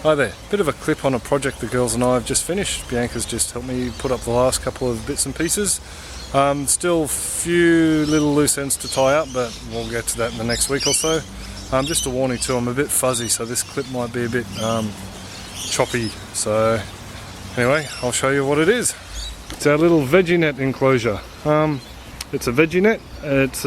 Hi there, bit of a clip on a project the girls and I have just finished. Bianca's just helped me put up the last couple of bits and pieces. Still a few little loose ends to tie up, but we'll get to that in the next week or so. Just a warning too, I'm a bit fuzzy, so this clip might be a bit choppy. So anyway, I'll show you what it is. It's our little veggie net enclosure. It's a veggie net. That's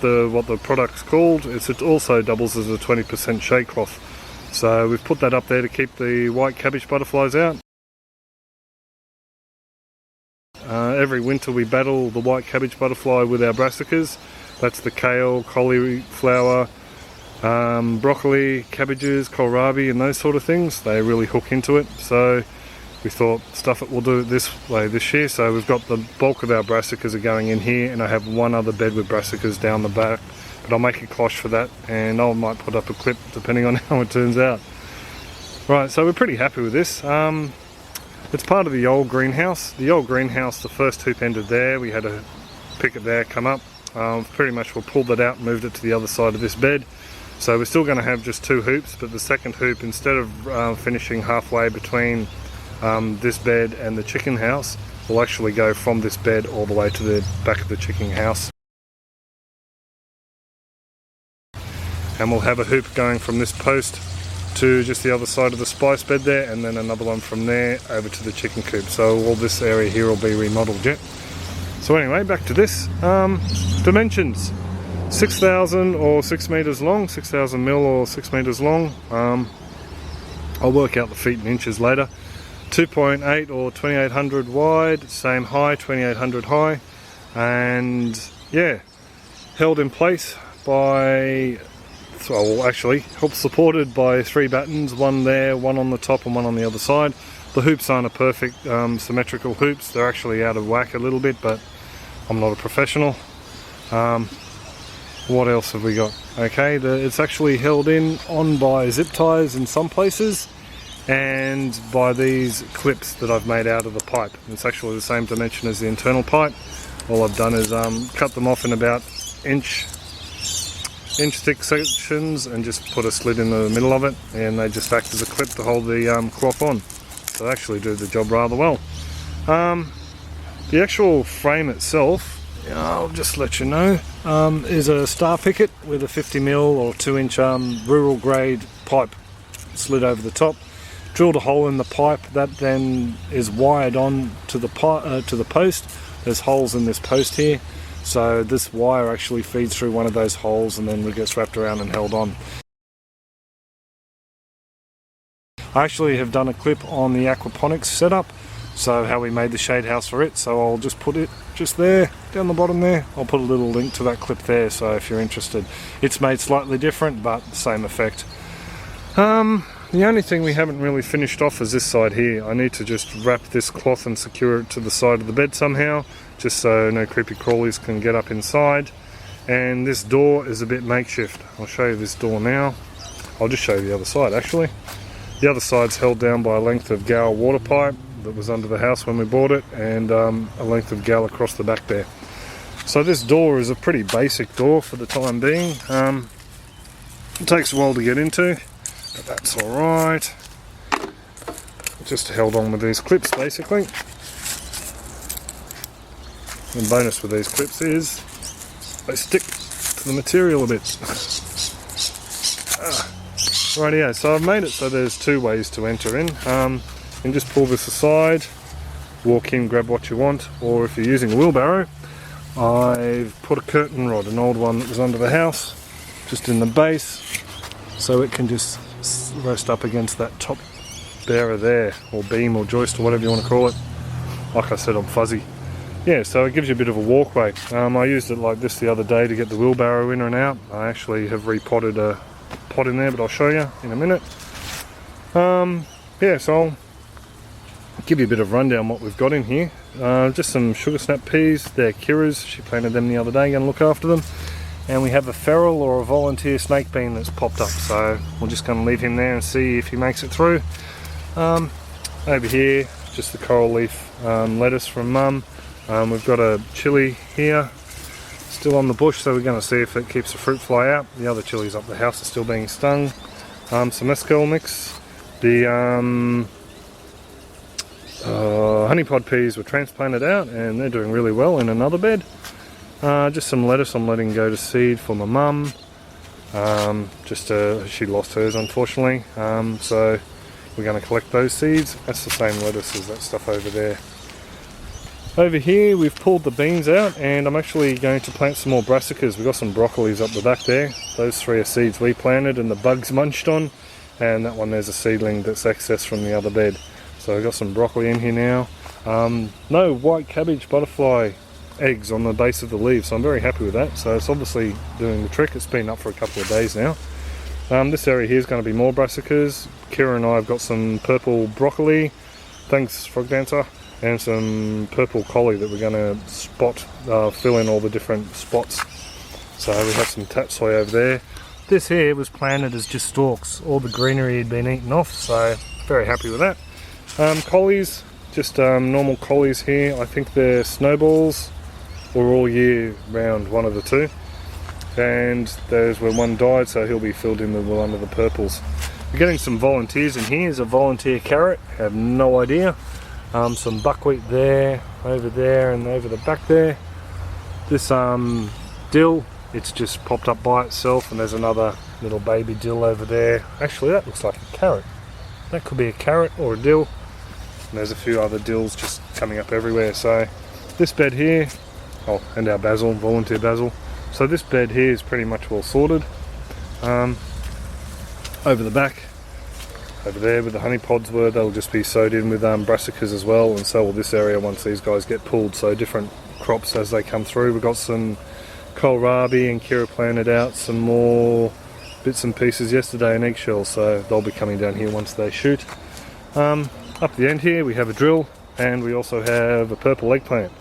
what the product's called. It also doubles as a 20% shade cloth. So we've put that up there to keep the white cabbage butterflies out. Every winter we battle the white cabbage butterfly with our brassicas. That's the kale, cauliflower, broccoli, cabbages, kohlrabi and those sort of things. They really hook into it. So we thought, stuff it, we'll do it this way this year. So we've got the bulk of our brassicas are going in here, and I have one other bed with brassicas down the back. But I'll make a cloche for that, and I might put up a clip depending on how it turns out. Right, so we're pretty happy with this. It's part of the old greenhouse. The old greenhouse, the first hoop ended there. We had a picket there come up. Pretty much we'll pull that out and moved it to the other side of this bed. So we're still going to have just two hoops, but the second hoop, instead of finishing halfway between this bed and the chicken house, will actually go from this bed all the way to the back of the chicken house. And we'll have a hoop going from this post to just the other side of the spice bed there, and then another one from there over to the chicken coop. So all this area here will be remodeled yet. So anyway, back to this. Dimensions: 6,000 or 6 meters long, 6,000 mil or 6 meters long. I'll work out the feet and inches later. 2.8 or 2,800 wide, same high, 2,800 high, and yeah, held in place by, well, actually help supported by 3 battens, one there, one on the top and one on the other side. The hoops aren't a perfect symmetrical hoops, they're actually out of whack a little bit, but I'm not a professional. What else have we got? Okay, it's actually held on by zip ties in some places, and by these clips that I've made out of the pipe. It's actually the same dimension as the internal pipe. All I've done is cut them off in about inch thick sections and just put a slit in the middle of it, and they just act as a clip to hold the cloth on. So they actually do the job rather well. The actual frame itself, I'll just let you know, is a star picket with a 50mm or 2-inch rural grade pipe slid over the top. Drilled a hole in the pipe that then is wired on to the post. There's holes in this post here, so this wire actually feeds through one of those holes and then it gets wrapped around and held on. I actually have done a clip on the aquaponics setup, so how we made the shade house for it, so I'll just put it just there, down the bottom there. I'll put a little link to that clip there, so if you're interested. It's made slightly different, but same effect. The only thing we haven't really finished off is this side here. I need to just wrap this cloth and secure it to the side of the bed somehow, just so no creepy crawlies can get up inside. And this door is a bit makeshift. I'll show you this door now. I'll just show you the other side actually. The other side's held down by a length of gal water pipe that was under the house when we bought it, and a length of gal across the back there. So this door is a pretty basic door for the time being. It takes a while to get into, but that's alright. Just held on with these clips basically. The bonus with these clips is they stick to the material a bit. Rightio, so I've made it so there's 2 ways to enter in. You can just pull this aside, walk in, grab what you want, or if you're using a wheelbarrow, I've put a curtain rod, an old one that was under the house, just in the base, so it can just rest up against that top bearer there, or beam or joist or whatever you want to call it. Like I said, I'm fuzzy. Yeah, so it gives you a bit of a walkway. I used it like this the other day to get the wheelbarrow in and out. I actually have repotted a pot in there, but I'll show you in a minute. Yeah, so I'll give you a bit of rundown what we've got in here. Just some sugar snap peas. They're Kira's. She planted them the other day. Going to look after them. And we have a feral or a volunteer snake bean that's popped up, so we're just going to leave him there and see if he makes it through. Over here, just the coral leaf lettuce from Mum. We've got a chilli here, still on the bush, so we're going to see if it keeps the fruit fly out. The other chilies up the house are still being stung. Some mescal mix, The honeypod peas were transplanted out and they're doing really well in another bed. Just some lettuce I'm letting go to seed for my mum. She lost hers unfortunately, so we're going to collect those seeds. That's the same lettuce as that stuff over there. Over here we've pulled the beans out and I'm actually going to plant some more brassicas. We've got some broccolis up the back there. Those 3 are seeds we planted and the bugs munched on, and that one there's a seedling that's excess from the other bed. So we've got some broccoli in here now. No white cabbage butterfly eggs on the base of the leaves, so I'm very happy with that. So it's obviously doing the trick. It's been up for a couple of days now. This area here is going to be more brassicas. Kira and I have got some purple broccoli, thanks Frog Dancer, and some purple collie that we're going to spot, fill in all the different spots. So we have some tatsoi over there. This here was planted as just stalks. All the greenery had been eaten off, so very happy with that. Collies, just normal collies here. I think they're snowballs or all year round, one of the two. And those where one died, so he'll be filled in with one of the purples. We're getting some volunteers in here. There's a volunteer carrot, have no idea. Some buckwheat there, over there, and over the back there. This dill, it's just popped up by itself, and there's another little baby dill over there. Actually, that looks like a carrot. That could be a carrot or a dill. And there's a few other dills just coming up everywhere. So this bed here, oh, and our basil, volunteer basil. So this bed here is pretty much well sorted. Over the back, over there where the honey pods were, they'll just be sowed in with brassicas as well, and so will this area once these guys get pulled. So different crops as they come through. We've got some kohlrabi, and Kira planted out some more bits and pieces yesterday in eggshells, so they'll be coming down here once they shoot. Up the end here we have a drill, and we also have a purple eggplant.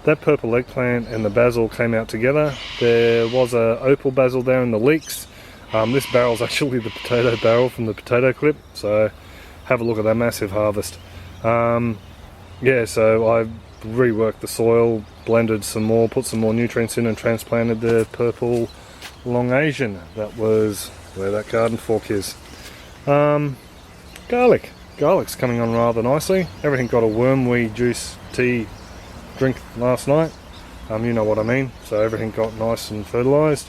That purple eggplant and the basil came out together. There was a opal basil there in the leeks. This barrel's actually the potato barrel from the potato clip, so have a look at that massive harvest. Yeah, so I reworked the soil, blended some more, put some more nutrients in, and transplanted the purple Long Asian. That was where that garden fork is. Garlic's coming on rather nicely. Everything got a wormweed juice tea drink last night. You know what I mean. So everything got nice and fertilised.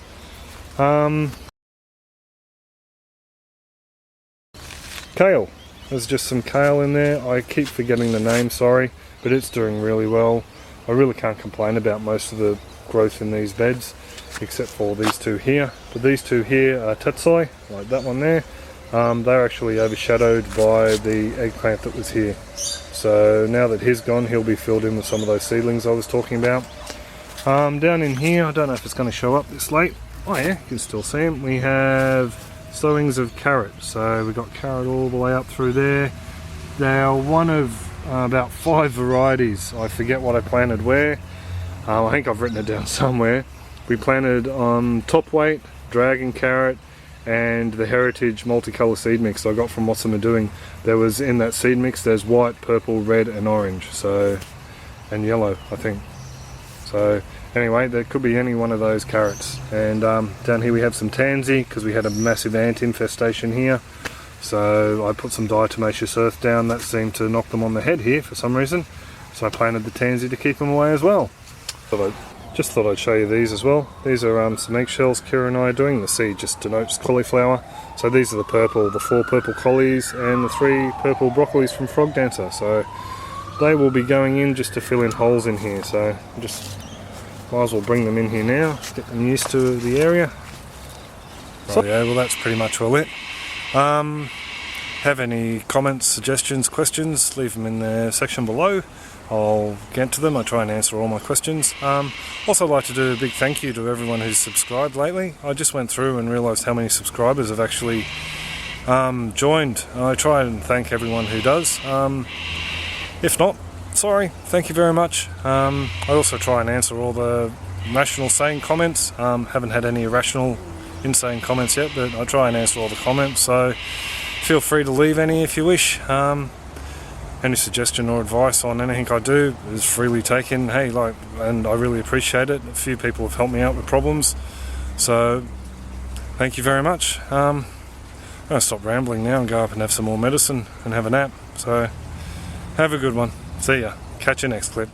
Kale. There's just some kale in there. I keep forgetting the name, sorry, but it's doing really well. I really can't complain about most of the growth in these beds, except for these two here. But these two here are tatsoi, like that one there. They're actually overshadowed by the eggplant that was here. So now that he's gone, he'll be filled in with some of those seedlings I was talking about. Down in here, I don't know if it's going to show up this late. Oh yeah, you can still see them. We have sowings of carrot. So we've got carrot all the way up through there. They are one of about 5 varieties. I forget what I planted where. I think I've written it down somewhere. We planted top weight, dragon carrot, and the heritage multicolour seed mix I got from What's Am I Doing. There was in that seed mix, there's white, purple, red and orange, so, and yellow I think. So anyway, there could be any one of those carrots. And down here we have some tansy, because we had a massive ant infestation here. So I put some diatomaceous earth down. That seemed to knock them on the head here for some reason. So I planted the tansy to keep them away as well. Just thought I'd show you these as well. These are some eggshells Kira and I are doing. The seed just denotes cauliflower. So these are the 4 purple collies and the 3 purple broccolis from Frog Dancer. So they will be going in just to fill in holes in here. So just might as well bring them in here now, get them used to the area. Right, yeah, well that's pretty much all it. Have any comments, suggestions, questions, leave them in the section below. I'll get to them. I try and answer all my questions. Also like to do a big thank you to everyone who's subscribed lately. I just went through and realised how many subscribers have actually joined. I try and thank everyone who does. If not, sorry, thank you very much. I also try and answer all the rational sane comments. Haven't had any irrational insane comments yet, but I try and answer all the comments, so feel free to leave any if you wish. Any suggestion or advice on anything I do is freely taken. Hey, and I really appreciate it. A few people have helped me out with problems, so thank you very much. I'm going to stop rambling now and go up and have some more medicine and have a nap. So have a good one. See ya. Catch you next clip.